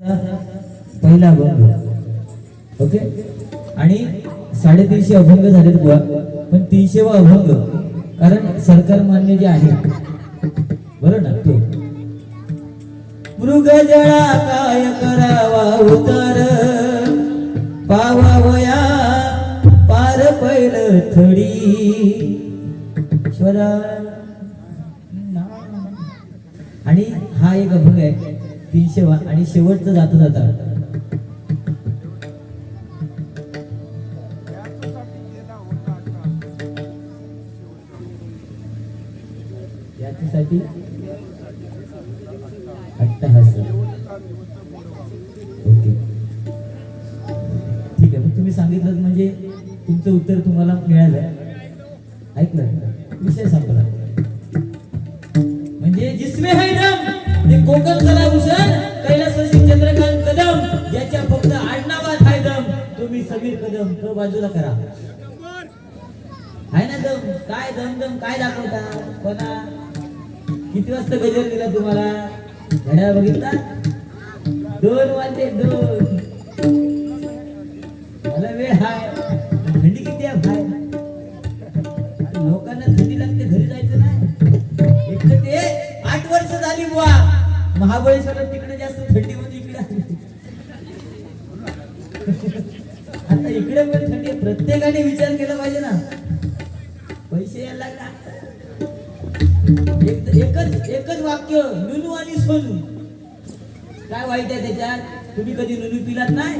पहिला अभंग. ओके. आणि 350 अभंग झालेत बुवा, पण 300वा अभंग कारण सरकार मान्य जे आहे बरं ना, तो मृग जळा काय करावा उतार पावावया पार पैल थडी ईश्वरा. आणि हा एक अभंग आहे 300वा आणि शेवटचं जाता जाता याच्यासाठी अट्टहास. ओके ठीक आहे, मग तुम्ही सांगितलं म्हणजे तुमचं उत्तर तुम्हाला मिळालं. ऐकलं, विषय संपला. म्हणजे जिसमे है दम ते कोकण कलाभूषण कैलासवासी चंद्रकांत कदम, ज्याच्या फक्त आडनावात आहे दम, तुम्ही समीर कदम. तो बाजूला करा. आहे ना दम? काय दम दम काय दाखवता? कोणा किती वाजता गजर दिला तुम्हाला? घड्याळ बघितला? 2 वाजले 2. मला वेळ हाय. थंडी किती आहे भाई? लोकांना थंडी लागते, घरी जायचं नाही. एक तर ते 8 वर्ष झाली बुवा महाबळेश्वरात, तिकडे जास्त थंडी होती, इकडे आता इकडे पण थंडी. प्रत्येकाने विचार केला पाहिजे ना. पैसे यायला लागला. एकच वाक्य, नुनू आणि सोनू. काय वाईट आहे त्याच्यात? तुम्ही कधी नुनू पिलात नाही?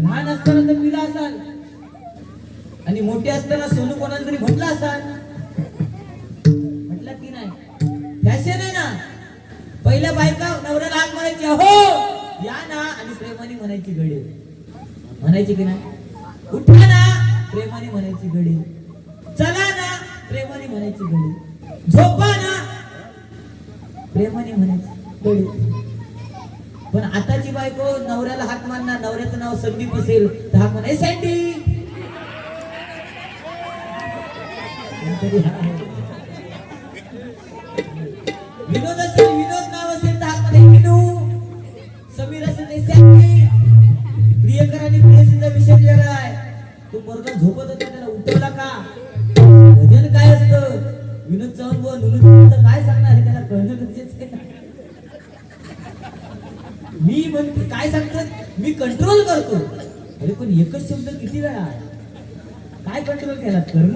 लहान असताना तर पिला असाल, आणि मोठे असताना सोनू कोणाला तरी म्हटला असाल. म्हटलं की नाही? फॅशन आहे ना. पहिल्या बायका नवऱ्याला हात मारायची, हो या ना, आणि प्रेमाने म्हणायची गडे. म्हणायची की नाही? उठा ना, प्रेमाने म्हणायची गडे. चला ना, प्रेमाने म्हणायची गडे. झोपा ना, प्रेमाने म्हणायची गडे. पण आताची बायको नवऱ्याला हात मारणार, नवऱ्याचं नाव संदीप असेल तर हात म्हणाय सँडी. विनोद असेल, विनोद नाव असेल तर हात म्हणाय विनू. समीर असेल तर सँडी. प्रियकर आणि प्रेयसीचा विषय वेगळा आहे. तो पोरगा झोपत होता, त्याला उठवला का? भजन काय असतं? विनोद चव्हाण बुवा नुनूचं काय सांगणार आहे, त्याला कळणं गरजेचं आहे. मी म्हणते काय सांगतात, मी कंट्रोल करतो. अरे पण एकच शब्द किती वेळा? काय कंट्रोल केला? कर्म.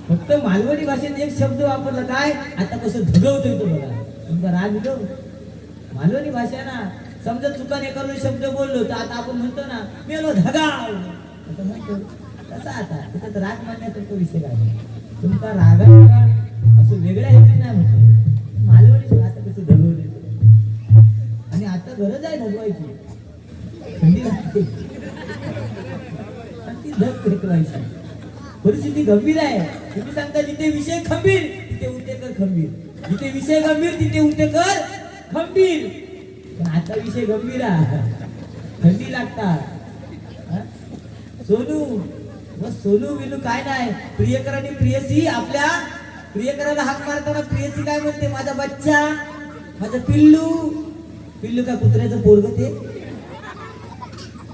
फक्त मालवणी भाषेत एक शब्द वापरला, काय आता कसं धगवतोय तो बघा. तुमचा राग येतो. मालवणी भाषा ना, समजा चुकाने करून शब्द बोललो तर आता आपण म्हणतो ना, मेलो धगाव असं म्हणतो. कसा आता त्याच्यात राग मानण्याचा तो विषय काय? तुमचा राग असं वेगळ्या ह्याच्यात नाही म्हणतो. मालवणी आता कसं धगवतोय. आणि आता गरज आहे धगवायची. थंडी लागते, ती धग पेटवायची. परिस्थिती गंभीर आहे. तुम्ही सांगता जिथे विषय खंबीर तिथे उतेकर खंबीर, जिथे विषय गंभीर तिथे उतेकर खंबीर. पण आता विषय गंभीर आहे, थंडी लागतात. सोनू मग सोनू विनू काय नाही. प्रियकर आणि प्रियसी, आपल्या प्रियकराला हाक मारताना प्रियसी काय म्हणते? माझा बच्चा, माझा पिल्लू. पिल्लू का कुत्र्याचं पोरग ते?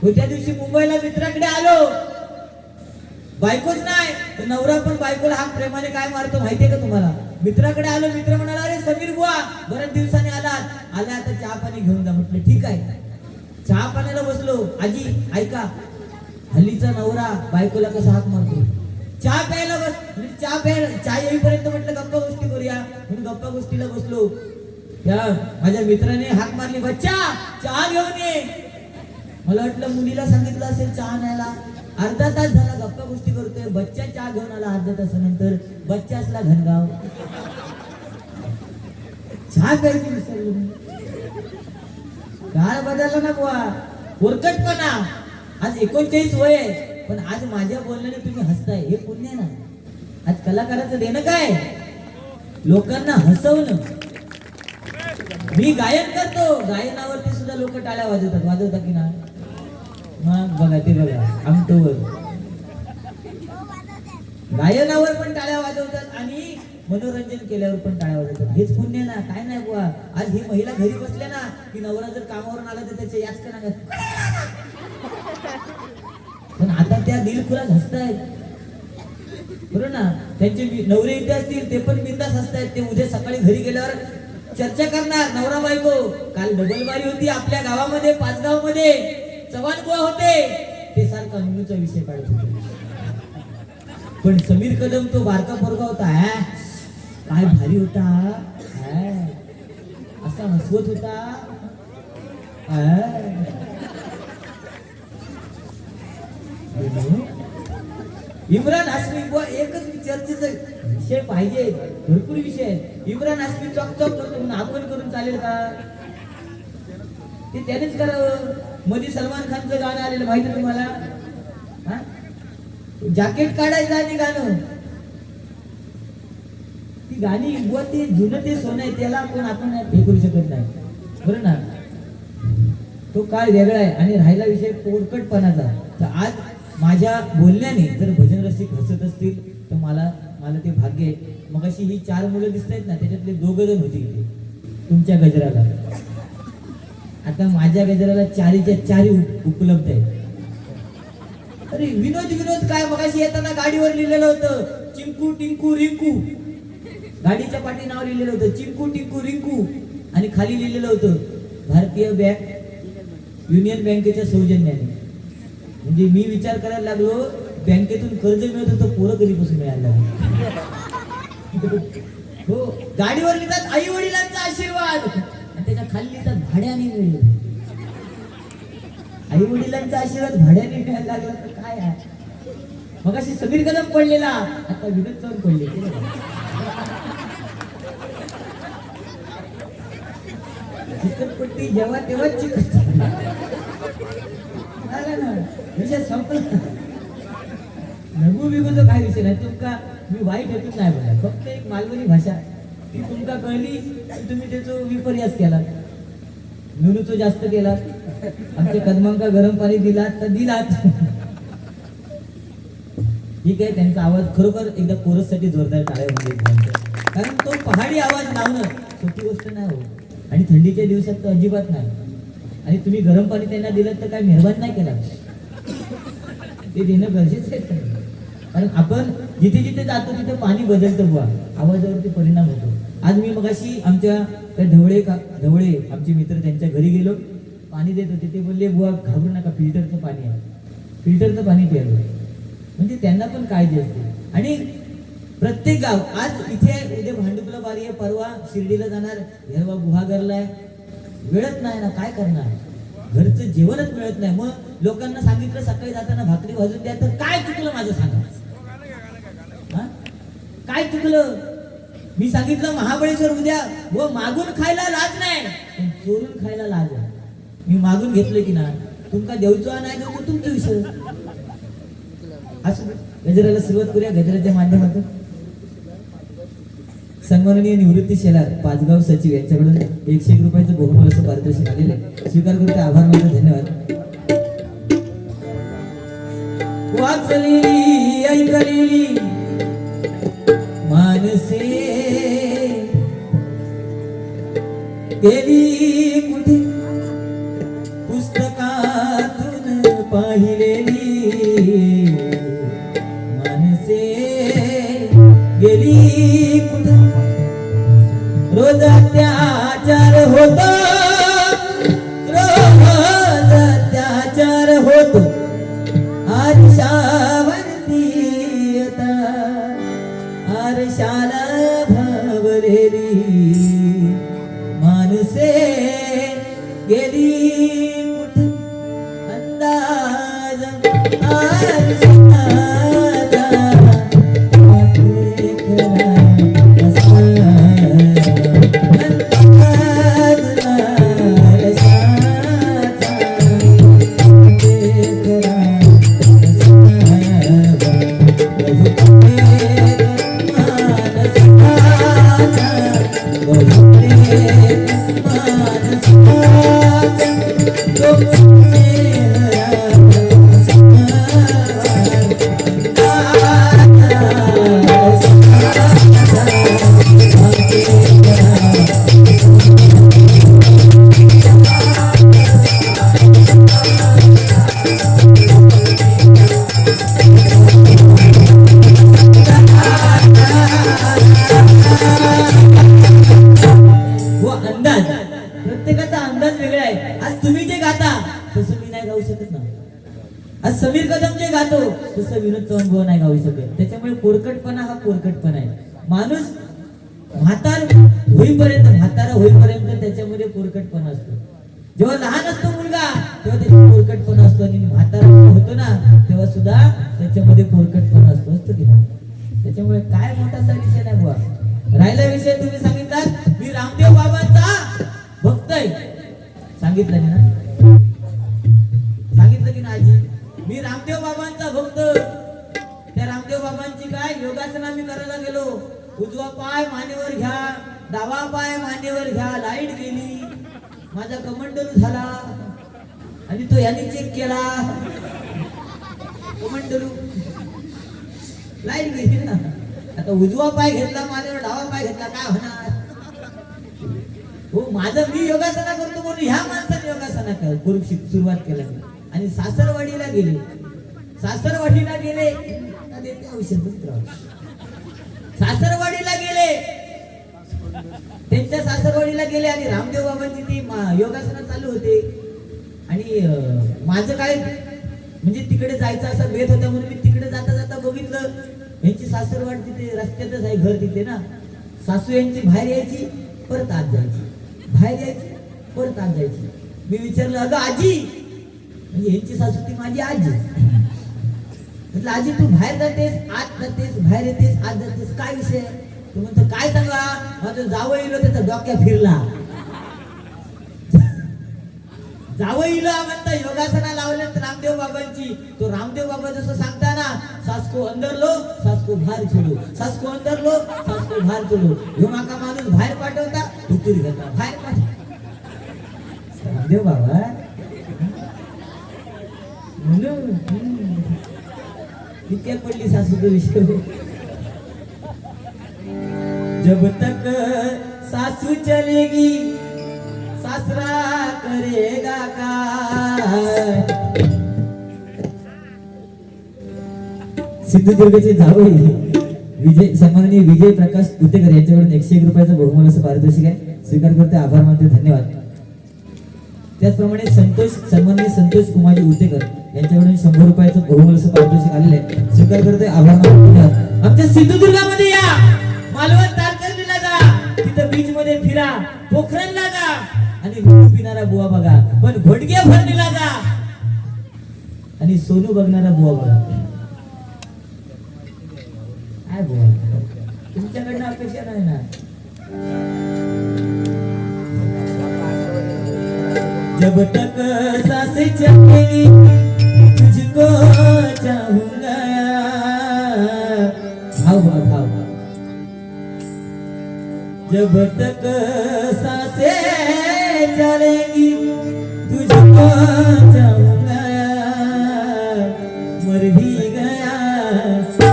त्या दिवशी मुंबईला मित्राकडे आलो, बायकोच नाही तर नवरा पण बायकोला हाक प्रेमाने काय मारतो माहितीये का तुम्हाला? मित्राकडे आलो, मित्र म्हणाला, अरे समीर बुवा बऱ्याच दिवसाने आलात, आला आता चहा पाणी घेऊन जा. म्हटलं ठीक आहे. चहा पाण्याला बसलो. आजी ऐका, हल्लीचा नवरा बायकोला कसा हाक मारतो. चहा प्यायला बस, म्हणजे चहा येईपर्यंत म्हटलं गप्पा गोष्टी करूया म्हणून गप्पा गोष्टीला बसलो. त्या माझ्या मित्राने हाक मारली, बच्चा चहा घेऊन ये. मला वाटलं मुलीला सांगितलं असेल चहा न्यायला. अर्धा तास झाला गप्पा गोष्टी करतोय, बच्चा चहा घेऊन आला. अर्धा तासानंतर बच्चा असला घनगाव. चहा प्यायची विसरलो. काळ बदलला ना बुवा, उरकटपणा. आज 39 वय आहे, पण आज माझ्या बोलण्याने तुम्ही हसताय, हे पुण्य ना. आज कलाकाराचं देणं काय? लोकांना हसवणं. मी गायन करतो, गायनावरती सुद्धा लोक टाळ्या वाजवतात की नाही? मग बघा ते बघा, आमटोवर गायनावर पण टाळ्या वाजवतात आणि मनोरंजन केल्यावर पण टाळ्या वाजवतात. हेच पुण्य ना, काय नाही बुवा. आज ही महिला घरी बसल्या ना की नवरा जर कामावरून आला तर त्याचे याच करा. पण आता त्या दिलखुलास हसतायत, बरोबर ना. त्यांचे नवरे इथे असतील ते पण बिंदास हसतायत. ते उद्या सकाळी घरी गेल्यावर चर्चा करणार नवरा बायको. काल डबलबारी होती आपल्या गावामध्ये, पाचगाव मध्ये चव्हाण बुवा होते, ते सारखा नुनूचा विषय काढत होते. पण समीर कदम तो बारका पोरगा होता, काय भारी होता, असा हसवत होता. इम्रान हाशमी बुवा एकच चर्चेचा विषय पाहिजे, भरपूर विषय आहेत. इम्रान हाशमी चॉक चॉक करतो म्हणून आपण करून चालेल का? ते त्यानेच करावं. मध्ये सलमान खानचं गाणं आलेलं माहिती तुम्हाला, जॅकेट काढायचं आणि गाणं, ती गाणी बुवा ते जुनं ते सोनं आहे, त्याला पण आपण हे करू शकत नाही, बरं ना. तो काळ वेगळा आहे. आणि राहिला विषय पोरकटपणाचा, तर आज माझ्या बोलण्याने जर भजन रसिक हसत असतील तर मला ते भाग्य आहे. मग अशी ही 4 मुलं दिसत आहेत ना, त्याच्यातले 2 जण होते इथे तुमच्या गजराला. आता माझ्या गजराला 4च्या 4 उपलब्ध आहेत. अरे विनोद काय, मगाशी येताना गाडीवर लिहिलेलं होतं चिंकू टिंकू रिंकू. गाडीच्या पाठी नाव लिहिलेलं होतं चिंकू टिंकू रिंकू, आणि खाली लिहिलेलं होतं भारतीय बँक युनियन बँकेच्या सौजन्याने. म्हणजे मी विचार करायला लागलो, बँकेतून कर्ज मिळत होतं, पोरं कधीपासून मिळालं. हो, गाडीवर लिहितात आई वडिलांचा आशीर्वाद, आणि त्याच्या खाली लिहितात भाड्याने मिळेल. आई वडिलांचा आशीर्वाद भाड्याने मिळायला लागला तर काय आहे. मग अशी समीर कदम पडलेला, आता विनोद चौर पडले. चिकटपट्टी जेव्हा तेव्हा चिकट ना, विषय संपला. नगू बिगूचं काय विषय नाही. तुमका मी वाईट हेतून नाही बोलला, फक्त एक मालवणी भाषा ती तुमका कळली, तुम्ही त्याचा विपर्यास केला, नुनूचं जास्त केला, आमच्या कदमांका गरम पाणी दिलात तर दिलात. ठीक आहे, त्यांचा आवाज खरोखर एकदा कोरस साठी जोरदार टाळ्या म्हणजे, कारण तो पहाडी आवाज लावणं सोपी गोष्ट नाही हो. आणि थंडीच्या दिवसात तर अजिबात नाही. आणि तुम्ही गरम पाणी त्यांना दिलं तर काय मेहरबान नाही केला, ते देणं गरजेचं आहे. कारण आपण जिथे जिथे जातो तिथे पाणी बदलतं बुवा, आवाजावरती परिणाम होतो. आज मी मगाशी आमच्या त्या ढवळे आमचे मित्र त्यांच्या घरी गेलो, पाणी देत होते. ते बोलले बुवा घाबरू नका, फिल्टरचं पाणी आहे, फिल्टरचं पाणी प्यायलो. म्हणजे त्यांना पण काळजी असते. आणि प्रत्येक गाव आज इथे उद्या भांडुपला बारी आहे, परवा शिर्डीला जाणार, हेरवा गुहागरला आहे, वेळच नाही ना, काय करणार, घरचं जेवणच मिळत नाही. मग लोकांना सांगितलं सकाळी जाताना भाकरी भाजून द्या, तर काय चुकलं माझं सांगा, काय चुकलं. मी सांगितलं महाबळेश्वर उद्या, व मागून खायला लाज नाही पण चोरून खायला लाज आहे. मी मागून घेतलं की ना, तुमका देऊचो नाही देऊचो तुमचा विषय. असं गजराला सुरुवात करूया गजराच्या माध्यमातून. सन्माननीय निवृत्ती शेलार पाचगाव सचिव यांच्याकडून 101 रुपयाचं बहुमूल्य असं पारितोषिक आलेलं आहे, स्वीकार करून आभार मानतो, धन्यवाद. वाचलेली ऐकलेली मानसे गेली कुठे, पुस्तकातून पाहिलेली मानसे गेली कुठे. रोज अत्याचार होतो, रोज अत्याचार होतो, आरशावरती आता आरशाला भावलेली माणसे गेली कुठे. अंदाज आरशाचा प्रत्येकाचा अंदाज वेगळा आहे. आज तुम्ही जे गाता तसं मी नाही गाऊ शकत ना. आज समीर कदम जे गातो तसं विनोद चव्हाण बुवा नाही गाऊ शकत. त्याच्यामुळे पोरकटपणा हा पोरकटपणा आहे. माणूस म्हातारा होईपर्यंत त्याच्यामध्ये पोरकटपणा असतो. जेव्हा लहान असतो मुलगा तेव्हा त्याच्यात पोरकटपणा असतो आणि म्हातारा होतो ना तेव्हा सुद्धा त्याच्यामध्ये पोरकटपणा असतो की नाही. त्याच्यामुळे काय मोठासा विषय नाही बुवा. राहिला विषय तुम्ही सांगितलात मी रामदेव बाबांचा भक्त आहे. सांगितलं ना, सांगितलं की नाही. मी रामदेव बाबांचा भक्त. त्या रामदेव बाबांची काय योगासना मी करायला गेलो. उजवा पाय मानेवर घ्या, डावा पाय मानेवर घ्या. लाईट गेली, माझा कमंडलू झाला आणि तो यांनी चेक केला. कमंडलू लाईट गेली ना. आता उजवा पाय घेतला मानेवर, डावा पाय घेतला, काय होणार. हो माझं मी योगासना करतो म्हणून ह्या माणसाने योगासना करू सुरुवात केला. आणि सासरवाडीला गेले. देते औषध. सासरवाडीला गेले, त्यांच्या सासरवाडीला गेले आणि रामदेव बाबांची ती योगासना चालू होते. आणि माझं काय म्हणजे तिकडे जायचं असा बेत होता म्हणून मी तिकडे जाता जाता बघितलं यांची सासरवाडी तिथे रस्त्यातच आहे, घर तिथे ना. सासू यांची बाहेर यायची परत आत जायची, बाहेर यायची परत आत जायची. मी विचारलं अगं आजी, म्हणजे यांची सासू ती माझी आजी. म्हटलं आजी तू बाहेर जातेस आत जातेस, बाहेर येतेस आत जातेस, काय विषय. तू म्हणतो काय सांगा, माझं जावं येलो त्याचा डोक्या फिरला. जावं इलो म्हणता योगासना लावल्यात रामदेव बाबांची. तो रामदेव बाबा जसं सांगता ना, सास को अंदर लो सास को बाहेर छोडो, सास को अंदर लो सास को बाहेर छोडो. ह्यो माका माणूस बाहेर पाठवता उतरी घेता, बाहेर पाठवता. रामदेव बाबा इतक्या पडली सासू तो विषय. जब तक सासू चलेगी सासरा करेगा काय. सिंधुदुर्गचे जावई सन्माननीय विजय प्रकाश उतेकर यांच्याकडून 101 रुपयाचं बहुमूल्य असं पारितोषिक आहे. स्वीकार करते, आभार मानते, धन्यवाद. त्याचप्रमाणे सन्माननीय संतोष कुमारजी उतेकर यांच्याकडून 100 रुपयाचं बहुमूल्य असं पारितोषिक आलेलं आहे. स्वीकार करते, आभार मानते, धन्यवाद. आमच्या सिंधुदुर्गामध्ये या, मालवण तारकर्लीला जा, तिथं बीच मध्ये फिरा, पोखरणला जा आणि पिणारा बुवा बघा, पण घोडगे भरणीला जा आणि सोनू बघणारा बुवा बघा. काय बुवा तुमच्याकडनं अपेक्षा नाही ना. जब तक सांसें चलेंगी तुझको चाहूंगा. भाव जब तक सांसें चलेंगी तुझको चाहूंगा. मर भी गया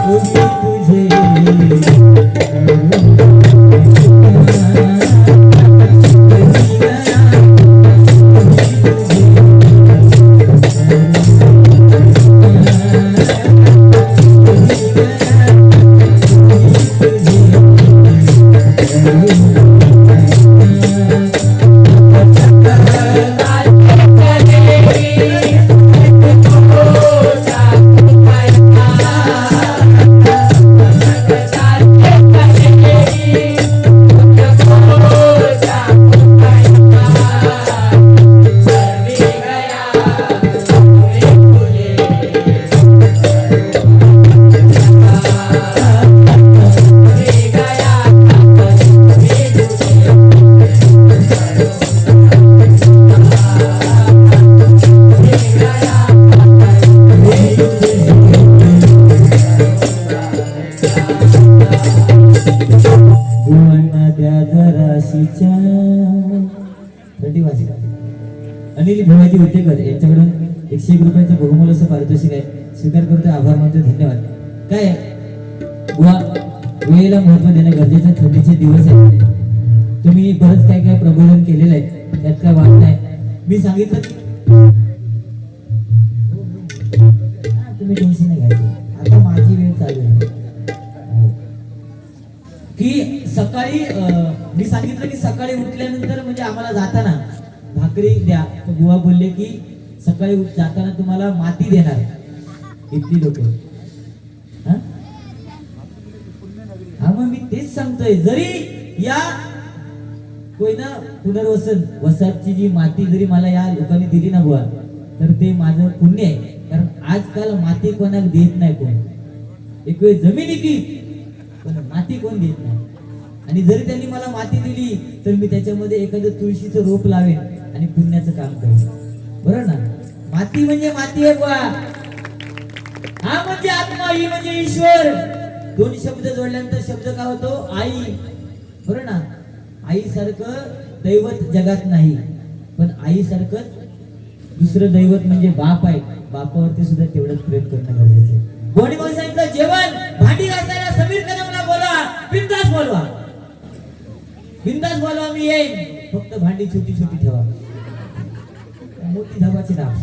वो भी तुझे अनिल भिवाजी उतेकर यांच्याकडून 101 रुपयाचं बहुमूल्य असं पारितोषिक आहे. स्वीकार करतोय, आभार मानतोय, धन्यवाद. काय बुवा वेळेला महत्व देणं गरजेचं. थंडीचे दिवस आहेत, तुम्ही बरंच काय काय प्रबोधन केलेलं आहे, त्यात काय वाट नाही. मी सांगितलं तुम्ही टेन्शन नाही घ्यायचं. आता माझी वेळ चालू आहे की सकाळी मी सांगितलं की सकाळी उठल्यानंतर म्हणजे आम्हाला जाताना भाकरी द्या. तर बुवा बोलले की सकाळी जाताना तुम्हाला माती देणार. इतकी लोक हा मग मी तेच सांगतोय, जरी या कोयना पुनर्वसन वसाहतची जी माती जरी मला या लोकांनी दिली ना बुवा, तर ते माझं पुण्य आहे. कारण आजकाल माती कोणाला देत नाही कोण. एक वेळ जमीन की पण माती कोण देत नाही. आणि जरी त्यांनी मला माती दिली तर मी त्याच्यामध्ये एखादं तुळशीचं रोप लावेन आणि पुण्याचं काम करेन. बरोबर ना. माती म्हणजे माती आहे बुवा. हा म्हणजे आत्मा, ही म्हणजे ईश्वर. दोन शब्द जोडल्यानंतर शब्द काय होतो? आई. बरोबर ना. आई सारखं दैवत जगात नाही, पण आई सारखं दुसरं दैवत म्हणजे बाप आहे. बापावरती सुद्धा तेवढंच प्रेम करणं गरजेचं आहे. कोणी मग सांगितलं जेवण भांडी घासायला समीर कदमला बोला, बिंदास बोलवा, बिंदास बोलवा, मी येईन. फक्त भांडी छोटी छोटी ठेवा, मोठी धाबाची ना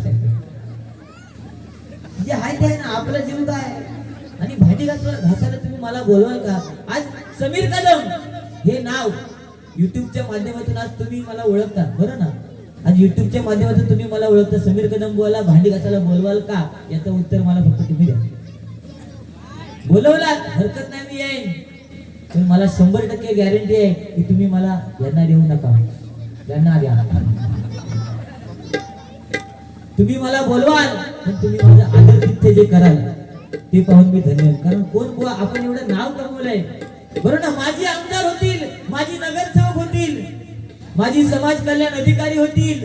जे आहे ते आहे ना. आपला जीव काय आणि भांडी घासायला तुम्ही मला बोलवाल का? आज समीर कदम हे नाव युट्यूबच्या माध्यमातून आज तुम्ही मला ओळखता. बरं ना. आज युट्यूबच्या माध्यमातून तुम्ही मला ओळखता. समीर कदम बोला भांडी घासायला बोलवाल का? याचं उत्तर मला फक्त तुम्ही द्या. बोलवलात हरकत नाही, मी येईन. पण मला 100% गॅरंटी आहे की तुम्ही मला यांना देऊ नका, यांना द्या. तुम्ही मला बोलवाल पण तुम्ही माझं आदर तिथे जे कराल ते पाहून मी धन्यवाद. कारण कोण बुवा आपण एवढं नाव कमवलंय. बरोबर ना. माझी आमदार होतील, माझी नगरसेवक होतील, माझी समाज कल्याण अधिकारी होतील,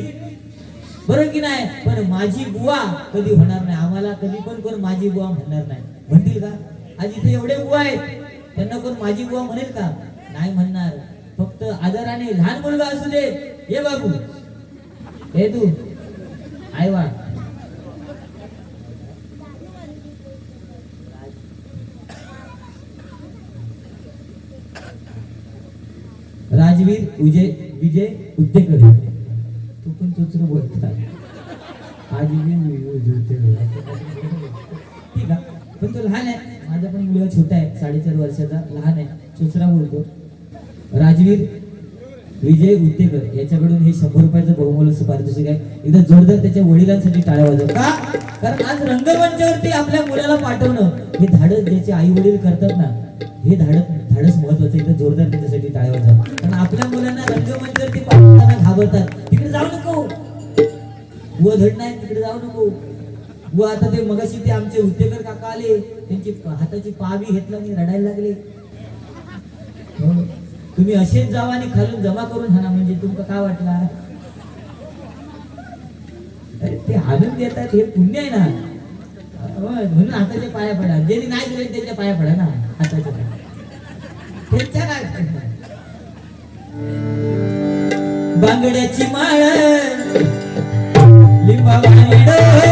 बरोबर की नाही. पण माझी बुवा कधी होणार नाही. आम्हाला कधी पण कोण माझी बुवा म्हणणार नाही. म्हणतील का? आज इथे एवढे बुवा आहेत, त्यांना कोण माझी बुवा म्हणेल का? नाही म्हणणार. फक्त आदराने लहान मुलगा असू दे, ये बाबू, हे तू आई वा. राजवीर विजय उद्देकर, तू पण तोच बोलता. ठीक आहे, पण तो लहान आहे. माझा पण मुलगा छोटा आहे, 4.5 वर्षाचा, लहान आहे, चोचरा बोलतो. राजवीर विजय उद्देकर याच्याकडून हे 100 रुपयाचं बहुमूल्य पारितोषिक आहे. एकदा जोरदार त्याच्या वडिलांसाठी टाळ्या वाजवा. का? कारण आज रंगमंचावरती आपल्या मुलाला पाठवणं हे धाडस ज्याचे आई वडील करतात ना, हे धाडस महत्वाचं. एकदा जोरदार त्याच्यासाठी टाळ्या वाजवा. कारण आपल्या मुलांना रंगमंचावरती पाठवताना घाबरतात. तिकडे जाऊ नको, व धड नाही, तिकडे जाऊ नको. व आता ते मगाशी ते आमचे उद्देकर काका आले, त्यांची हाताची पावी घेतला आणि रडायला लागले. तुम्ही असेच जावा आणि खालून जमा करून हाना, म्हणजे तुमका काय वाटला? अरे ते हाणून देतात, हे पुण्य आहे ना. म्हणून हाताच्या पाया पडा. ज्यांनी नाही दिले त्यांच्या पाया पडा ना, हाताच्या पाया. त्यांच्या काय बांगड्याची माळ लिंबावानी डोळ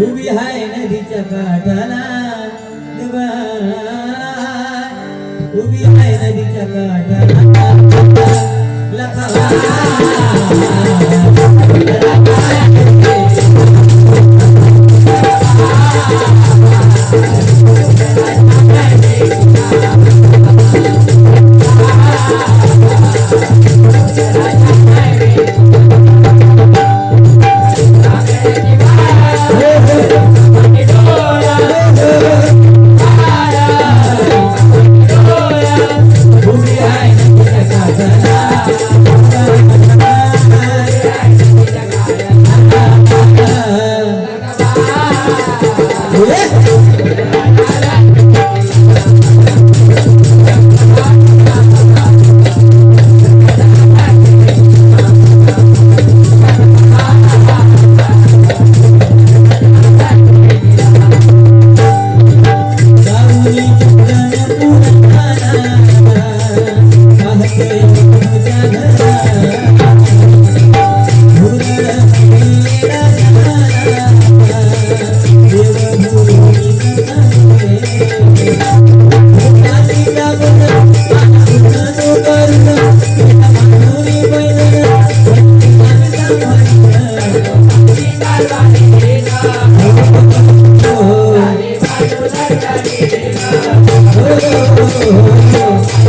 उभी हाय नदीच्या काठाला, उभी हाय नदीच्या काठाला. Oh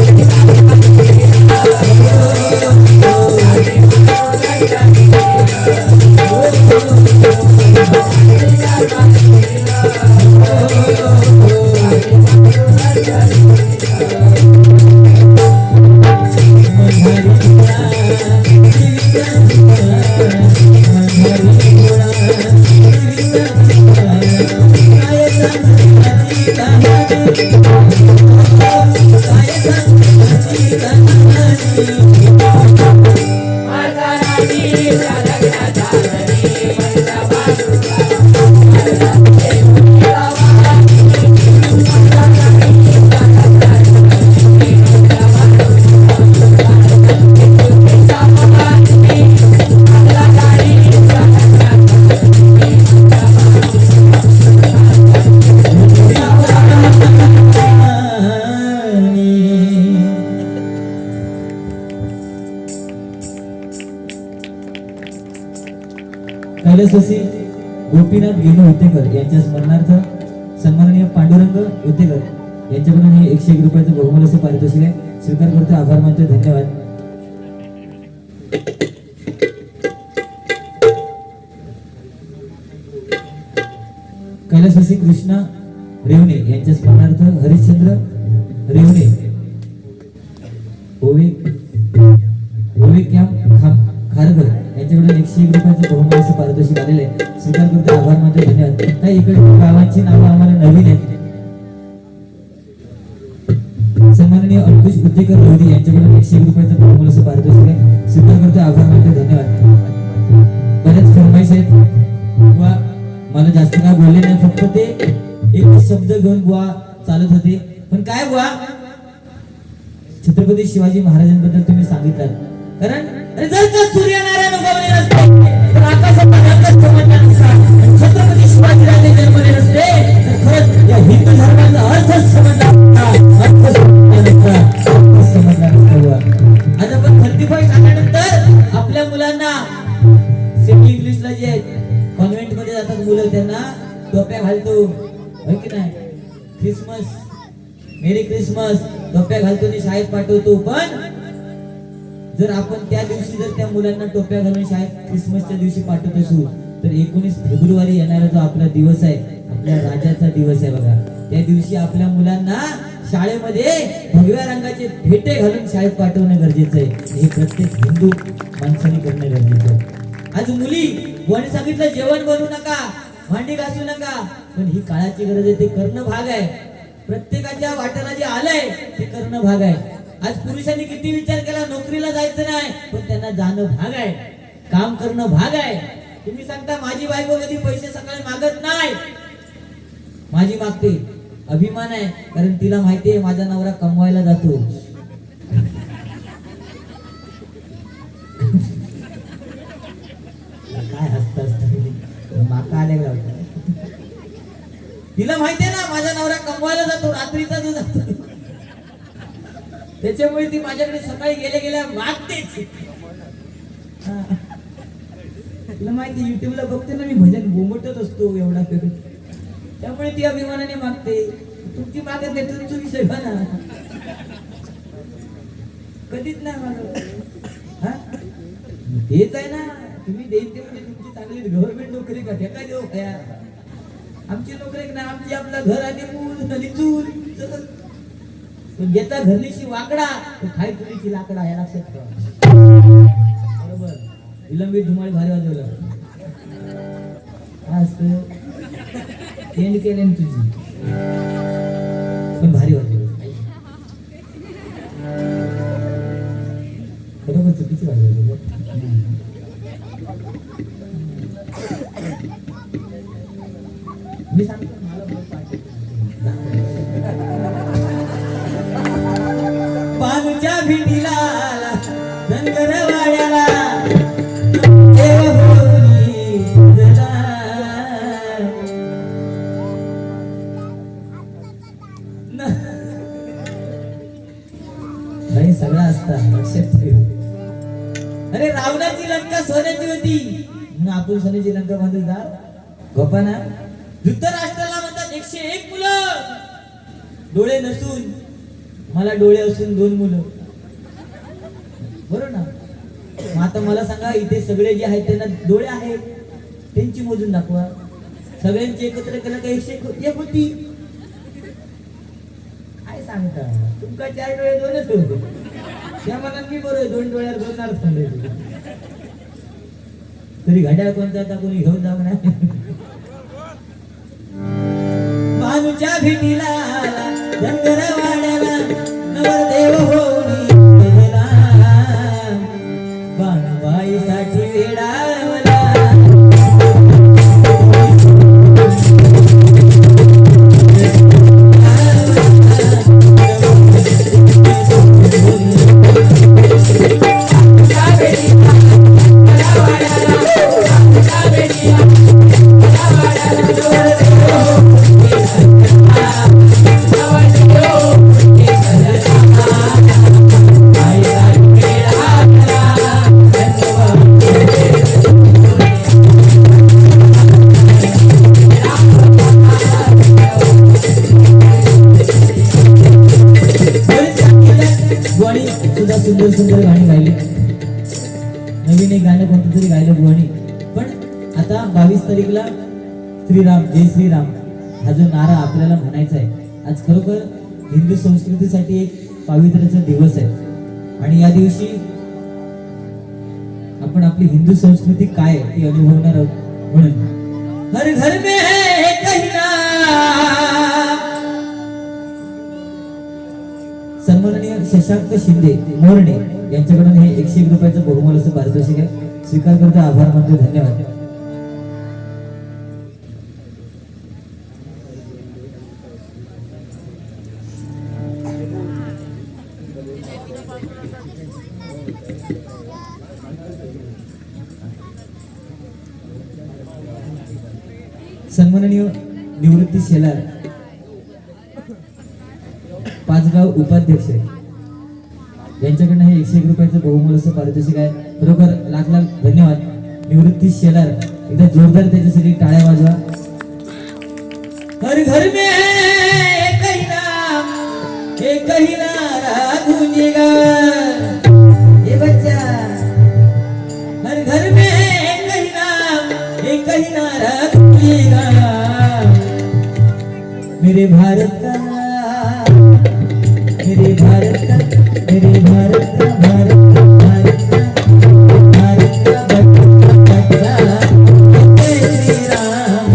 कैलासवासी गोपीनाथ गेनू होतेकर यांच्या स्मरणार्थ सन्माननीय पांडुरंग होतेकर यांच्याकडून हे 101 रुपयाचं बहुमूल्य पारितोषिक आहे. स्वीकार करतो, आभार मानतो, धन्यवाद. कैलासवासी कृष्णा रेवणे यांच्या स्मरणार्थ हरिश्चंद्र रेवणे ओवे कॅम्प खारघर यांच्याकडून 101 रुपयाचं बहुमूल्य पारितोषिक आलेले आहे. स्वीकार करतो, आभार मानतो, धन्यवाद. काही इकडे गावांची नावं आम्हाला नवीन आहेत. सन्माननीय अंकुश उद्देकर लोधी यांच्याकडून 101 रुपयाचं बहुमूल्य पारितोषिक आहे. स्वीकार करतो, आभार मानतो, धन्यवाद. बरेच फरमाईश आहेत बुवा, मला जास्त काय बोलले नाही, फक्त ते एक शब्द घेऊन बुवा चालत होते. पण काय बुवा, छत्रपती शिवाजी महाराजांबद्दल तुम्ही सांगितलं, कारण जर का सूर्यनारायण उगवले नसते तर आकाशात आकाश चमकला नसता. छत्रपती शिवाजी राजे जन्मले नसते तर खरंच या हिंदू धर्माचा अर्थच समजला नसता. आज आपण 35 टाकल्यानंतर आपल्या मुलांना सेमी इंग्लिशला जे कॉन्व्हेंट मध्ये जातात मुलं, त्यांना टोप्या घालतो, होय की नाही? ख्रिसमस, मेरी क्रिसमस टोप्या घालतो आणि शाळेत पाठवतो. पण जर आपण त्या दिवशी जर त्या मुलांना टोप्या घालून शाळेत क्रिसमसच्या दिवशी पाठवत असू तर 19 फेब्रुवारी येणारा जो आपला दिवस आहे, आपल्या राजाचा दिवस आहे बघा, त्या दिवशी आपल्या मुलांना शाळेमध्ये भगव्या रंगाचे फेटे घालून शाळेत पाठवणं गरजेचं आहे. हे प्रत्येक हिंदू माणसाने करणं गरजेचं आहे. आज मुली कोणी सांगितलं जेवण बनवू नका, भांडी घासू नका, पण ही काळाची गरज आहे, ते करणं भाग आहे. प्रत्येकाच्या वाट्याला जे आलंय ते करणं भाग आहे. आज पुरुषांनी किती विचार केला, नोकरीला जायचं नाही, पण त्यांना जाणं भाग आहे, काम करणं भाग आहे. तुम्ही सांगता माझी बायको कधी पैसे सकाळी मागत नाही, माझी मागते, अभिमान आहे, कारण तिला माहिती आहे माझा नवरा कमवायला जातो. काय हसत माका आले, तिला माहिती आहे ना माझा नवरा कमवायला जातो, रात्रीचा जो जातो, त्याच्यामुळे ती माझ्याकडे सकाळी गेल्या मागतेच. तिला माहिती, युट्यूबला बघते ना मी भजन बोंबटत असतो एवढा करून, त्यामुळे ती अभिमानाने मागते. तुमची मागत नाही, तुमचा विषय ना, कधीच नाही मागत. हा तेच आहे ना, तुम्ही देईन ते म्हणजे तुमची चांगली गव्हर्नमेंट नोकरी का काय देऊ काय, आमची नोकरी नाही, आमची आपलं घर आणि मूल आणि चूल. ज्याचा घरलीशी वाकडा तो खाई तुरीची लाकडा, या लक्षात ठेवा. बरोबर, विलंबित धुमाळी भारी वाजवलं एंड केले तुझी, पण भारी वाजवलं. बरोबर, चुकीची वाजवलं. मी सांगतो पानूच्या भिंतीला धनगर वाड्याला सगळं असतं, लक्षात ठेव. अरे रावणाची लंका सोन्याची होती म्हणून आपण सोन्याची लंका बांधून जा गप्पा ना. धृतराष्ट्राला म्हणतात 101 मुलं, डोळे नसून मला डोळे असून 2 मुलं, बरोबर ना? मग आता मला सांगा, इथे सगळे जे आहेत त्यांना डोळे आहेत, त्यांची मोजून दाखवा. सगळ्यांची एकत्र केलं का 101 होती? काय सांगता, तुमका 4 डोळे 2च होते. त्या मनात मी बरोबर 2 डोळ्यावर 2 नार थांबले तरी घड्याळ कोणता आता कोणी घेऊन जाऊ ना मानूच्या भेटीला धनगर वाड्याला नवरदेव होऊन गेला बाणबाईसाठी वेडावला सुंदर सुंदर गाणी गायली नवीन एक गाणं कोणतं तरी गायलं बुवानी पण आता 22 तारीखला श्रीराम जय श्रीराम हा जो नारा आपल्याला म्हणायचा आहे आज खरोखर हिंदू संस्कृतीसाठी एक पावित्र्याचा दिवस आहे आणि या दिवशी आपण आपली हिंदू संस्कृती काय ती अनुभवणार आहोत म्हणून हर घर में है कहीं ना सन्माननीय शशांक शिंदे मोरणे यांच्याकडून हे 101 रुपयाचं बहुमूल्य असं पारितोषिक आहे स्वीकार करतो आभार मानतो धन्यवाद सन्माननीय निवृत्ती शेलार पाचगाव उपाध्यक्ष यांच्याकडनं हे 101 रुपयाचं बहुमूल्य असं पारितोषिक आहे बरोबर लाख लाख धन्यवाद निवृत्ती शेलार एकदा जोरदार त्याच्यासाठी टाळ्या वाजवा हर घर में एक ही नारा गूंजेगा ये बच्चा हर घर में एक ही नारा गूंजेगा मेरे भारत का मेरे भारत का मेरे भारत का भारत का भारत का भारत का बच्चा जय श्री राम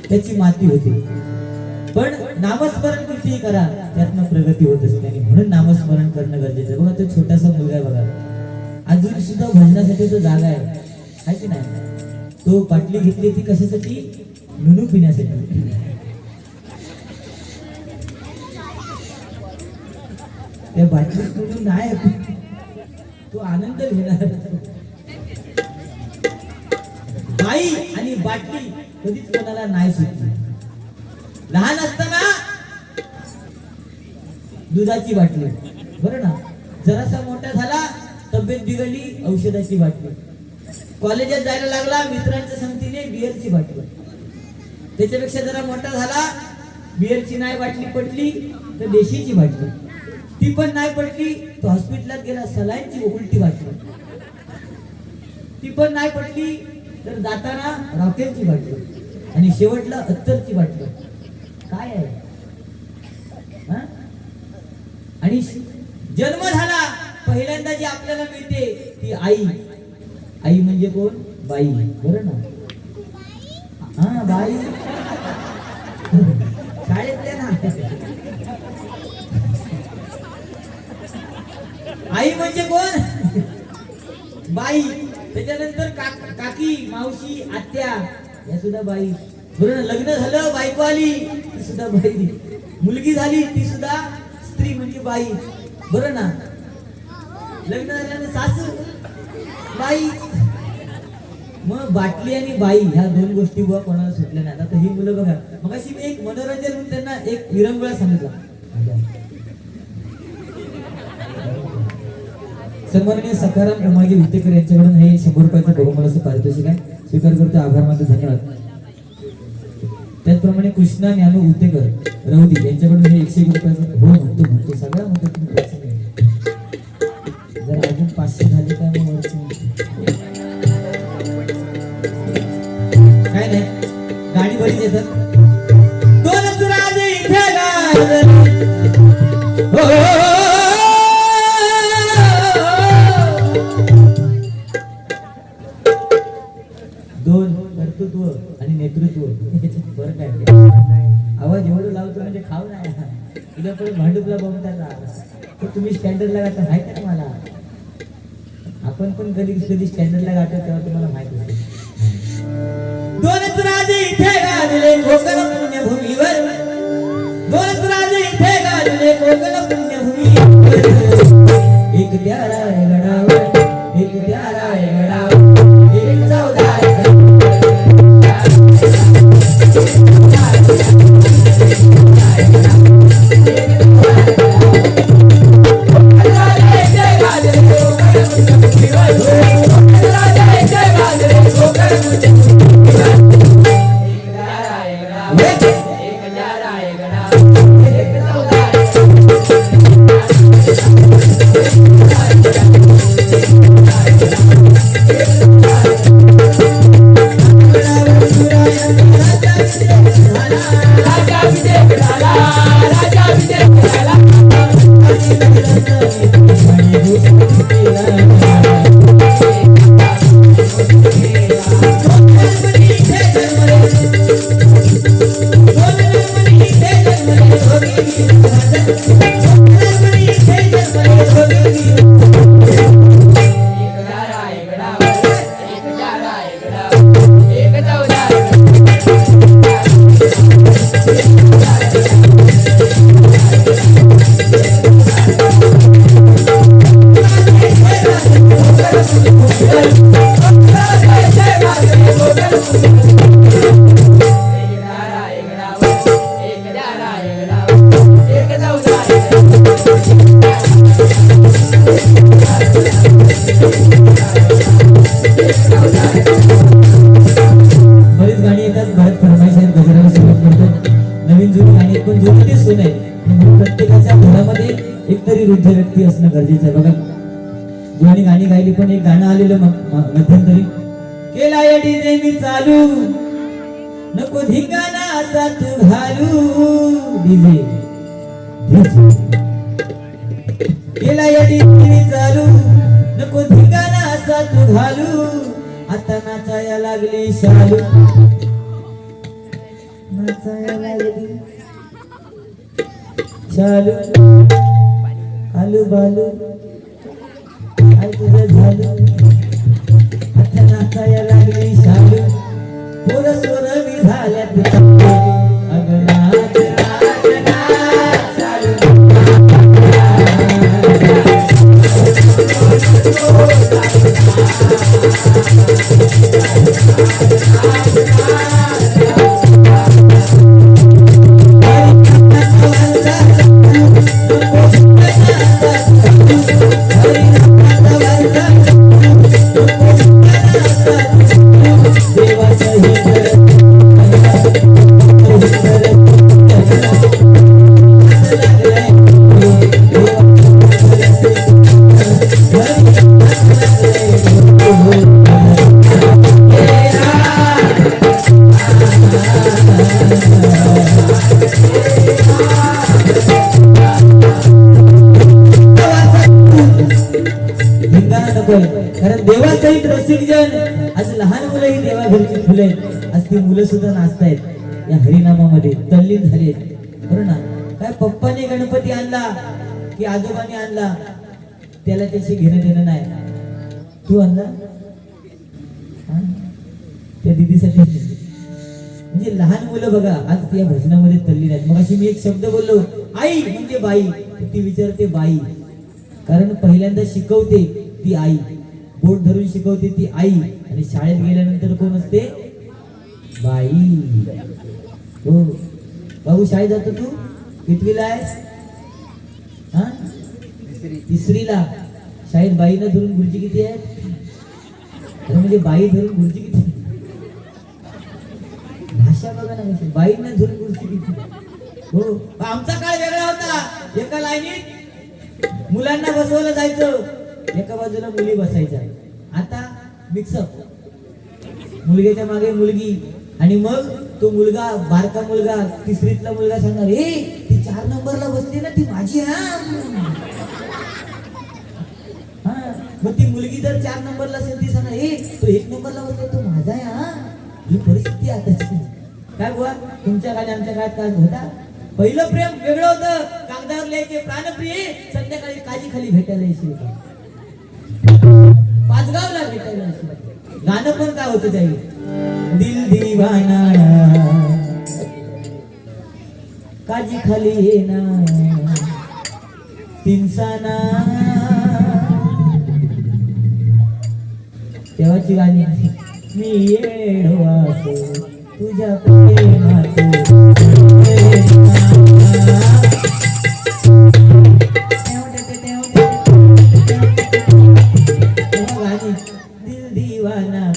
त्याची माती होते पण नामस्मरण किती करा त्यातनं प्रगती होत असते आणि म्हणून नामस्मरण करणं गरजेचं आहे बघा तो छोटासा मुलगा आहे बघा अजून सुद्धा भजनासाठी तो जागा आहे की नाही तो बाटली घेतली ती कशासाठी नुनू पिण्यासाठी त्या बाटलीत नुनू नाही तो आनंद घेणार बाई आणि बाटली कधीच कोणाला नाही सुटली लहान असताना दुधाची बाटली बरं ना जरासा मोठा झाला तब्येत बिघडली औषधाची बाटली कॉलेजात जायला लागला मित्रांच्या संगतीने बिअरची बाटली त्याच्यापेक्षा जरा मोठा झाला बिअरची नाही बाटली पटली तर देशीची बाटली ती पण नाही पटली तो हॉस्पिटलात गेला सलाईनची उलटी बाटली ती पण नाही पटली तर जाताना रॉकेलची बाटली आणि शेवटला अत्तरची बाटली काय आहे आणि जन्म झाला पहिल्यांदा जी आपल्याला मिळते ती आई आई म्हणजे कोण बाई बरं ना हा बाई शाळेतल्या ना. आई म्हणजे कोण? बाई. त्याच्यानंतर काकी, मावशी, आत्या, या सुद्धा बाई. बरोबर. लग्न झालं, बायको आली, ती सुद्धा बाई. मुलगी झाली, ती सुद्धा स्त्री म्हणजे बाई. बरोबर ना. लग्न झाल्यानं सासू, बाई. मग बाटली आणि बाई ह्या दोन गोष्टी बुवा कोणाला सुटल्या नाही. आता ही मुलं बघा, मग अशी मी एक मनोरंजन म्हणून त्यांना एक विरंगुळा सांगितला. सन्माननीय सखाराम ब्रह्माजी विटेकर यांच्याकडून हे 100 रुपयाचं बहुमोलाचं पारितोषिक आहे. स्वीकार करतो. आभार मानतो. धन्यवाद. त्याचप्रमाणे कृष्णा ज्ञानू उतेकर रौदी यांच्याकडून हे 101 रुपयाचं हो म्हणतो सगळ्या म्हणतो तुम्ही पैसे नाही. जर अजून 500 झाले काय मग काय नाही. गाडी बरीच येतात. दोनच राजे इथे गाजले. दोन कर्तृत्व आणि नेतृत्व याच्यात फरक आहे. आवाज एवढं लावतो म्हणजे खाऊ नाही. तुला पण भांडुपला बघतात तुम्ही स्टँडर्डला गाठा माहिती आहे मला. आपण पण कधी कधी स्टँडर्डला गाठतो तेव्हा तुम्हाला माहिती असेल. दोनच राजे इथे गाजले कोकण पुण्यभूमीवर. दोनच राजे इथे गाजले कोकण पुण्यभूमीवर. एक त्या रायगडावर, एक त्या रायगडावर, एक चौदार. प्रत्येकाच्या घरामध्ये एकतरी वृद्ध व्यक्ती असणं गरजेचं आहे. बघा जुनी गाणी गायली पण एक गाणं आलेलं मध्यंतरी. केला या डीजे मी चालू नको धिंगाणा असा तू घालू. डीजे केला या डीजे मी चालू नको धिंगाणा असा तू घालू. आता नाचाया लागली शालू, नाचाया लागली शालू. कालू बालू काय तुझं झालं. आता नाचाया लागली शालू. पोर सोर मी झाल्यात अगं नाच नाच नाच शालू. कारण देवासहित रसिकजन आज लहान मुलं ही देवा घरची फुलं आहेत. आज ती मुलं सुद्धा नाचतायत. या हरिनामामध्ये तल्लीन झाले बरं ना. काय पप्पाने गणपती आणला की आजोबाने आणला त्याला त्याशी घेणं देणं नाही. तू आणला हा? त्या दिदीसाठी. म्हणजे लहान मुलं बघा आज या भजनामध्ये तल्लीन आहेत. मग अशी मी एक शब्द बोललो आई म्हणजे बाई, ती विचारते बाई, कारण पहिल्यांदा शिकवते ती आई, बोट धरून शिकवते ती आई, आणि शाळेत गेल्यानंतर कोण असते? बाई. हो बाबू शाळेत जातो तू? कितवीला आहेस? हा तिसरीला. शाळेत बाईनं धरून गुरुजी किती आहेत? अरे म्हणजे बाई धरून गुरुजी किती? भाषा बघा ना कशी, बाईनं धरून गुरुजी किती. हो आमचा काळ वेगळा होता. एका लाईनीत मुलांना बसवलं जायचं, एका बाजूला मुली बसायच्या. आता मिक्सअप, मुलग्याच्या मागे मुलगी, आणि मग तो मुलगा बारका मुलगा तिसरीतला मुलगा सांगणार ए ती 4 नंबरला बसली ना ती माझी. हा मग ती मुलगी जर 4 नंबरला असेल ती सांगणार ए तो 1 नंबरला बसला तो माझा आहे. हा ही परिस्थिती आताची. काय बुवा तुमच्या काळी आमच्या काळात काय होता? पहिलं प्रेम वेगळं होतं. कागदावर लिहायचे प्राणप्रिय, संध्याकाळी काजी खाली भेटायला येशील का, पाचगावला भेटायला येशील. गाणं पण काय होतं त्यावेळी, दिल दीवाना काजी खाली येना तिनसाना. तेव्हाची गाणी. मी येडो असो तुझ्या प्रेमात दिल दीवाना.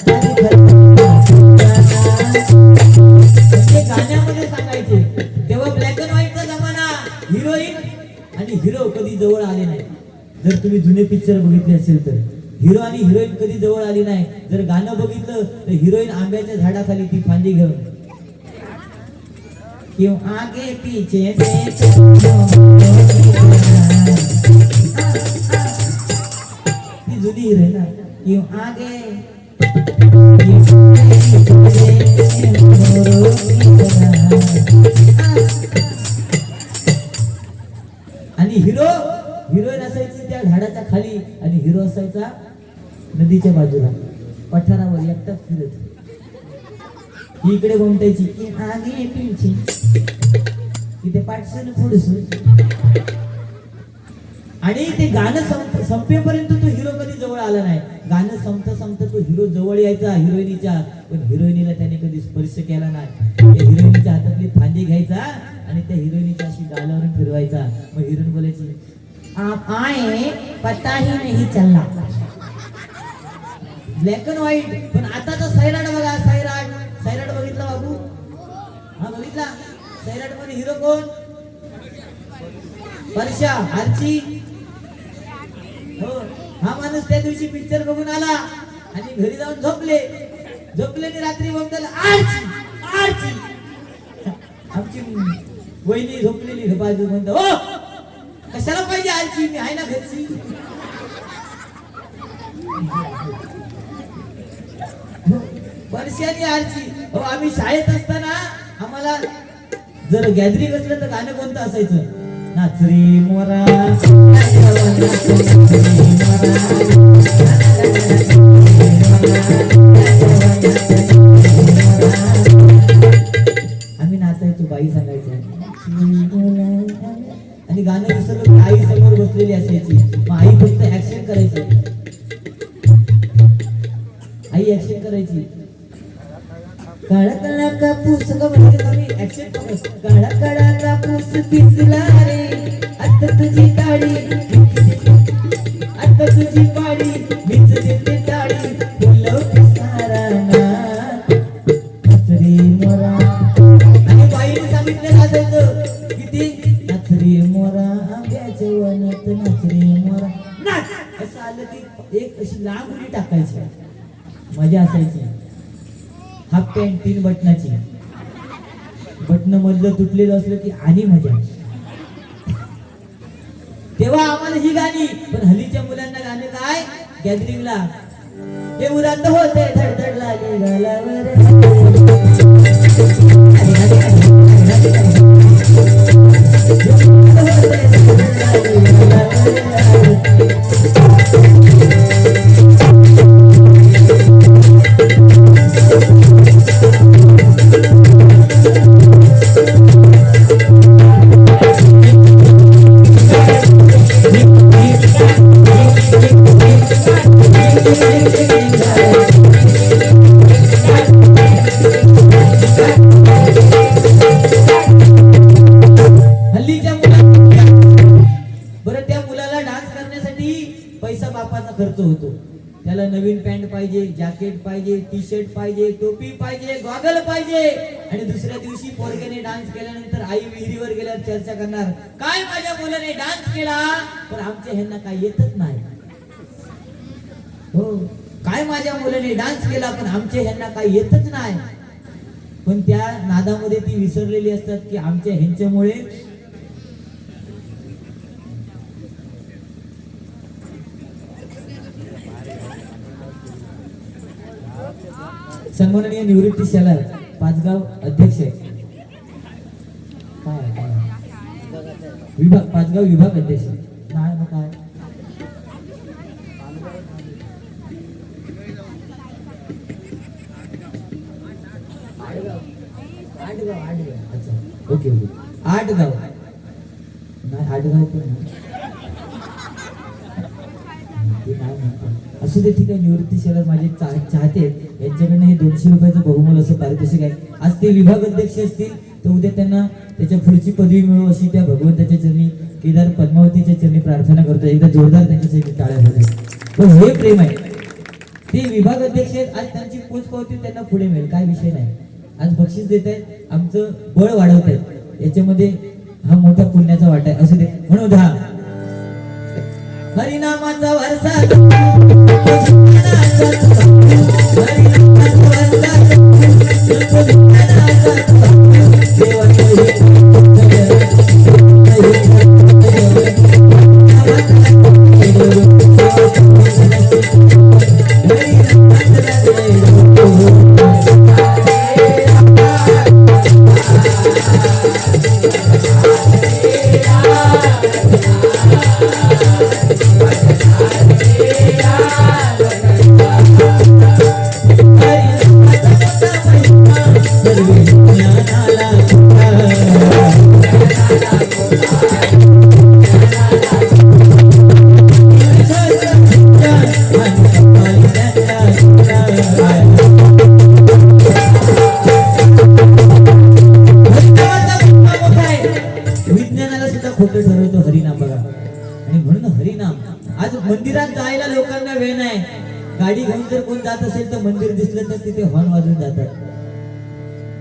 गाण्यामध्ये सांगायचे तेव्हा ब्लॅक अँड व्हाईटचा जमाना. हिरोईन आणि हिरो कधी जवळ आले नाही. जर तुम्ही जुने पिक्चर बघितले असेल तर हिरो आणि हिरोईन कधी जवळ आली नाही. जर गाणं बघितलं तर हिरोईन आंब्याच्या झाडाखाली ती फांदी घेऊन क्यों आगे पीछे ती जुनी हिरोईन ना. क्यों आगे आणि हिरो हिरोईन असायची त्या झाडाच्या खाली आणि हिरो असायचा नदीच्या बाजूला पठारावर एकटाच फिरत. इकडे घुमटायची की आगे पिंची, इथे पाठसून पुढसून. आणि ते गाणं संपेपर्यंत तो हिरो कधी जवळ आला नाही. गाणं संपता तो हिरो जवळ यायचा हिरोईनीच्या, पण हिरोईनीला त्याने कधी स्पर्श केला नाही. त्या हिरोईनीच्या हातातली फांदी घ्यायचा आणि त्या हिरोईनीच्या अशी गालावरून फिरवायचा. मग हिरोईन बोलायची आप आए पता ही नहीं चलना. Black and white. पण आताचा सैराट बघा, सैराट बघितला बाबू? हा बघितला. सैराट मध्ये हिरो कोण? वर्षा, आरची. हो हा माणूस त्या दिवशी पिक्चर बघून आला आणि घरी जाऊन झोपले आणि रात्री बघताना आरची. आमची वहिनी झोपलेली बाजू म्हणतो हो कशाला पाहिजे आरची, मी आहे ना घरची. वर्षानी आरची. हो आम्ही शाळेत असताना आम्हाला जर गॅदरिंग असलं तर गाणं कोणतं असायचं? नाच रे मोरा आम्ही नाचायचो. बाई सांगायचं आणि गाणं विसरलं की आई समोर बसलेली असायची. मग आई फक्त ऍक्शन करायची. आई ऍक्शन करायची. काळा काळा कापूस तुम्ही ऍक्शन काळा काळा कापूस पिचला रे आता तुझी काळी आता तुझी पाडी मीच देते टाळी फुलवते सारा नाच रे मोरा. आणि बाईने सांगितलं असायचं किती नाच रे मोरा आंब्याच्या वनात नाच रे मोरा नाच. असं आलं की एक अशी लांब उडी टाकायची. मजा असायची. हाफ पॅन्ट 3 बटनाची, बटन मधलं तुटलेलं असलं की आणि मजा. तेव्हा आम्हाला ही गाणी. पण हल्लीच्या मुलांना गाणे काय गॅदरिंगला हे उरात होते धडधड लागली गालावर हल्लीच्या मुला बरं त्या मुलाला डान्स करण्यासाठी पैसा बापाचा खर्च होतो. त्याला नवीन पॅन्ट पाहिजे, जॅकेट पाहिजे, टी शर्ट पाहिजे, टोपी पाहिजे, गॉगल पाहिजे. आणि दुसऱ्या दिवशी पोरग्याने डान्स केल्यानंतर आई विहिरीवर गेल्यावर चर्चा करणार, काय माझ्या मुलाने डान्स केला पण आमच्या ह्यांना काय येतच नाही. हो, काय माझ्या मुलाने डान्स केला पण आमच्या ह्यांना काय येतच नाही. पण त्या नादामध्ये ती विसरलेली असतात की आमच्या ह्यांच्यामुळे सन्माननीय निवृत्ती शेलार पाचगाव अध्यक्ष आहे. विभाग पाचगाव विभाग अध्यक्ष नाही मग काय आठगाव अच्छा ओके ओके आठगाव नाही आठगाव पण ते नाही म्हणतात. असू दे ठीक आहे. निवृत्ती शेलार माझे चाहते आहेत, यांच्याकडनं हे 200 रुपयाचं बहुमोल असं पारितोषिक आहे. आज ते विभाग अध्यक्ष असतील तर उद्या त्यांना त्याच्या पुढची पदवी मिळो अशी त्या भगवंताच्या चरणी केदार पद्मावतीच्या चरणी प्रार्थना करतो. एकदा जोरदार त्यांच्यासाठी टाळ्या होते. पण हे प्रेम आहे. ते विभाग अध्यक्ष आहेत, आज त्यांची पोच पावती त्यांना पुढे मिळेल, काय विषय नाही. आज बक्षीस देत आहेत, आमचं बळ वाढवत आहेत, याच्यामध्ये हा मोठा पुण्याचा वाटा आहे. असू दे म्हणू द्या. हरिनामाचा वारसा खोटं ठरवतो हरिनाम बघा. आणि म्हणून हरिनाम आज मंदिरात जायला लोकांना वेळ नाही. गाडी घेऊन जर कोण जात असेल तर मंदिर दिसलं तर तिथे हॉर्न वाजवून जातात.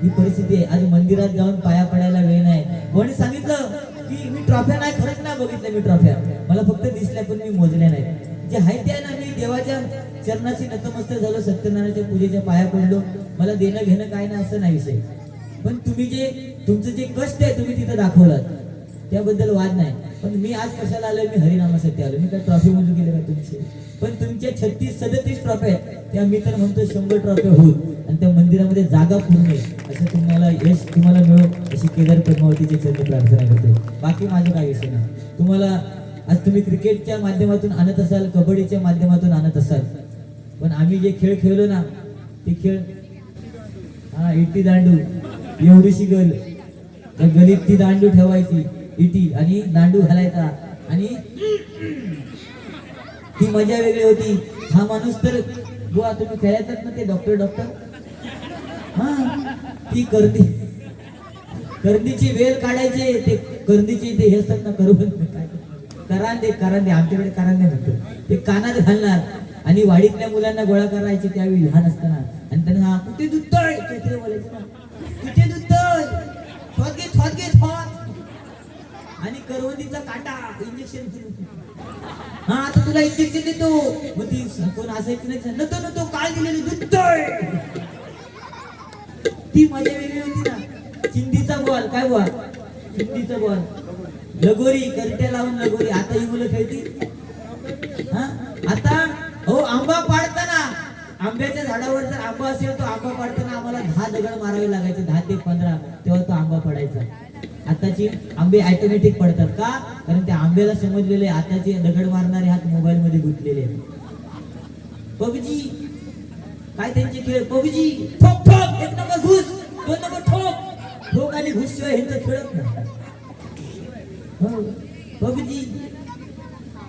ही परिस्थिती आहे. आज मंदिरात जाऊन पाया पडायला वेळ नाही. कोणी सांगितलं की मी ट्रॉफ्या नाही, खरंच नाही बघितल्या मी ट्रॉफ्या, मला फक्त दिसल्या पण मी मोजल्या नाही. जे आहे ते ना, मी देवाच्या चरणाशी नतमस्तक झालो, सत्यनारायणच्या पूजेच्या पाया पडलो, मला देणं घेणं काय नाही असं नाही विषय. पण तुम्ही जे तुमचं जे कष्ट आहे तुम्ही तिथं दाखवलात त्याबद्दल वाद नाही. पण मी आज कशाला आलोय, मी हरिनामासाठी आलो. मी काय ट्रॉफी मंजूर केले का तुमचे? पण तुमच्या 36-37 ट्रॉफ्या आहेत, त्या मी तर म्हणतो 100 ट्रॉफ्या होईल आणि त्या मंदिरामध्ये जागा पूर्ण आहे असं तुम्हाला यश तुम्हाला मिळो अशी केदार पद्मावतीच्या चरणी प्रार्थना करते. बाकी माझं काय विषय नाही. तुम्हाला आज तुम्ही क्रिकेटच्या माध्यमातून आणत असाल, कबड्डीच्या माध्यमातून आणत असाल, पण आम्ही जे खेळ खेळलो ना ते खेळ हा इटी दांडू, एवढीशी गल त्या गलीत ती दांडू ठेवायची इटी आणि दांडू घालायचा आणि ती मजा वेगळी होती. हा माणूस तर बुवा तुम्ही खेळायचात ना ते डॉक्टर हा ती करंदीची वेल काढायचे, ते करंदीचे ते हे असतात ना करांदे आमच्याकडे करांदे म्हणतो, ते कानात घालणार आणि वाडीतल्या मुलांना गोळा करायचे त्यावेळी लहान असताना. आणि त्यांना हा कुठे दुधतोय बोलायचं ना, कुठे दुधतोय, आणि करवंदीचा काटा इंजेक्शन, हा आता तुला इंजेक्शन देतो. मग ती कोण असायची नाही, नको काळ दिलेली दुधतोय. ती मजा वेगळी होती ना. चिंदीचा बॉल, काय बॉल, चिंदीचा बॉल, लगोरी, करट्या लावून लगोरी. आता ही मुलं खेळतील. हा आता हो आंबा पाडताना, आंब्याच्या झाडावर जर आंबा असेल तो आंबा पाडताना आम्हाला 10 दगड मारावे लागायचे, 10 ते 15, तेव्हा तो आंबा पडायचा. आताची आंबे ऑटोमॅटिक पडतात का? कारण त्या आंब्याला समजलेले आताचे दगड मारणारे हात मोबाईल मध्ये गुंतलेले आहेत. पबजी काय त्यांचे खेळ, पबजी ठोक ठोक, एक नंबर घुस, दोन नंबर ठोक, ठोक आणि घुस शिवाय ह्यांचं खेळत नाही. हो पबजी,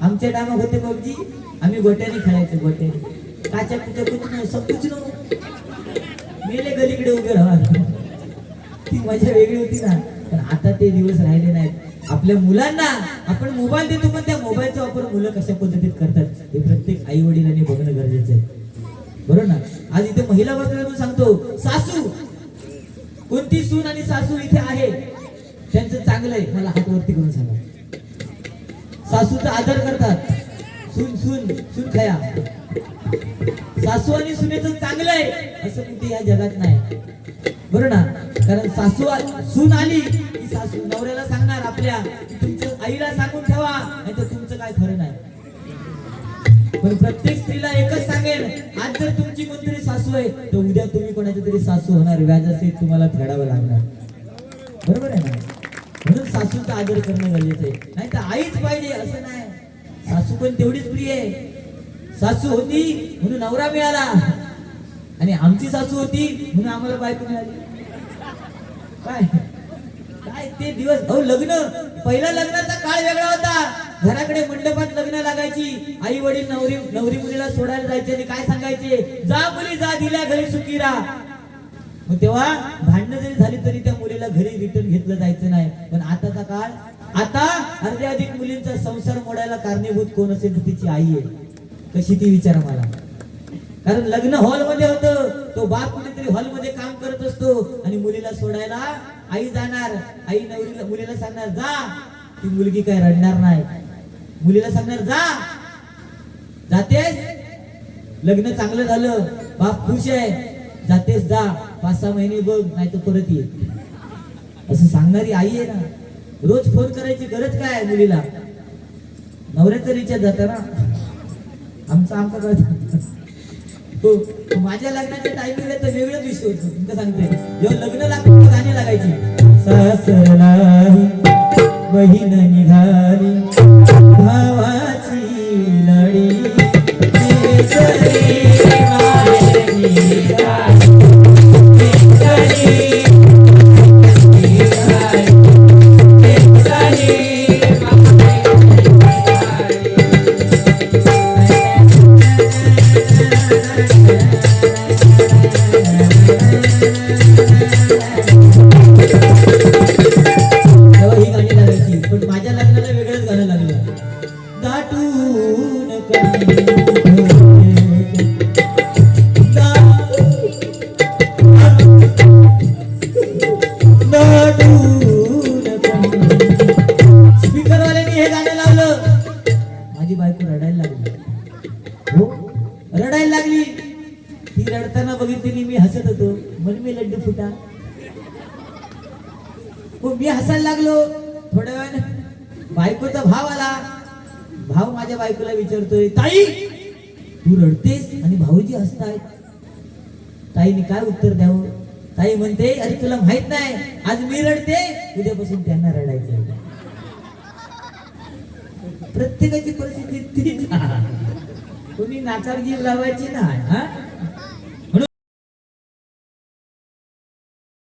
आमच्या टायमात होते पबजी, आम्ही गोट्याने खेळायचो, गोट्याने. काच्या कुठे कुछ नाही, सब कुछ नो मेले गलीकडे उभे राहा. ती मजा वेगळी होती ना. पण आता ते दिवस राहिले नाहीत. आपल्या मुलांना आपण मोबाईल देतो, पण त्या मोबाईलचा वापर मुलं कशा पद्धतीत करतात हे प्रत्येक आई वडिलांनी बघणं गरजेचं आहे. बरोबर ना? आज इथे महिला वर्गाला सांगतो, सासू कोणती सून आणि सासू इथे आहे त्यांचं चांगलं आहे, मला हात वरती करून सांगा. सासूचा आदर करतात, सून सून सून खया. सासू आणि सुनेचं चांगलं आहे असं कुठे या जगात नाही. बरोबर ना? कारण सासू सून आली की सासू नवऱ्याला सांगणार आपल्या, तुमच्या आईला सांगून ठेवा नाही तर तुमचं काय खरं नाही. पण प्रत्येक स्त्रीला एकच सांगेन, आज जर तुमची कोणतरी सासू आहे तर उद्या तुम्ही कोणाची तरी सासू होणार, व्याजासहित तुम्हाला फेडावं लागणार. बरोबर आहे ना? म्हणून सासूचा आदर करणं गरजेचं आहे. नाही तर आईच पाहिजे असं नाही. सासू पण तेवढीच प्रिय आहे. सासू होती म्हणून नवरा मिळाला, आणि आमची सासू होती म्हणून आम्हाला बायको मिळाली. काय काय ते दिवस. अहो लग्न, पहिला लग्नाचा काळ वेगळा होता. घराकडे मंडपात लग्न लागायची, आई वडील नवरी मुलीला सोडायला जायचे आणि काय सांगायचे, जा मुली जा, दिल्या घरी सुखी राहा. मग तेव्हा भांडणं जरी झाली तरी त्या मुलीला घरी रिटर्न घेतलं जायचं नाही. पण आताचा काळ, आता अर्ध्या अधिक मुलींचा संसार मोडायला कारणीभूत कोण असेल तर तिची आई आहे. कशी ती विचारा मला. कारण लग्न हॉल मध्ये होतं, तो बाप कुठेतरी हॉल मध्ये काम करत असतो आणि मुलीला सोडायला आई जाणार. आई मुलीला सांगणार जा, ती मुलगी काय रडणार नाही. मुलीला सांगणार जा, जातेस, लग्न चांगलं झालं, बाप खुश आहे, जातेस जा, 5-6 महिने बघ नाही तर परत ये, असं सांगणारी आई आहे ना. रोज फोन करायची गरज काय आहे मुलीला? नवऱ्याचं रिचार्ज जातं ना, आमचा कळत. हो, माझ्या लग्नाच्या टायमिंगला तर वेगळंच विषय होतो. तुमचं सांगते, जेव्हा लग्न लागतं गाणी लागायची, सासरला बहीण निघाली भावाची लढी, मी हसायला लागलो. थोड्या वेळाने बायकोचा भाव आला. भाव माझ्या बायकोला विचारतोय, ताई तू रडतेस आणि भाऊजी हसतायत. ताईने काय उत्तर द्यावं? ताई म्हणते, अरे तुला माहित नाही, आज मी रडते, उद्यापासून त्यांना रडायचं. प्रत्येकाची परिस्थिती तीच. कोणी नाकार जीव लावायची नाही.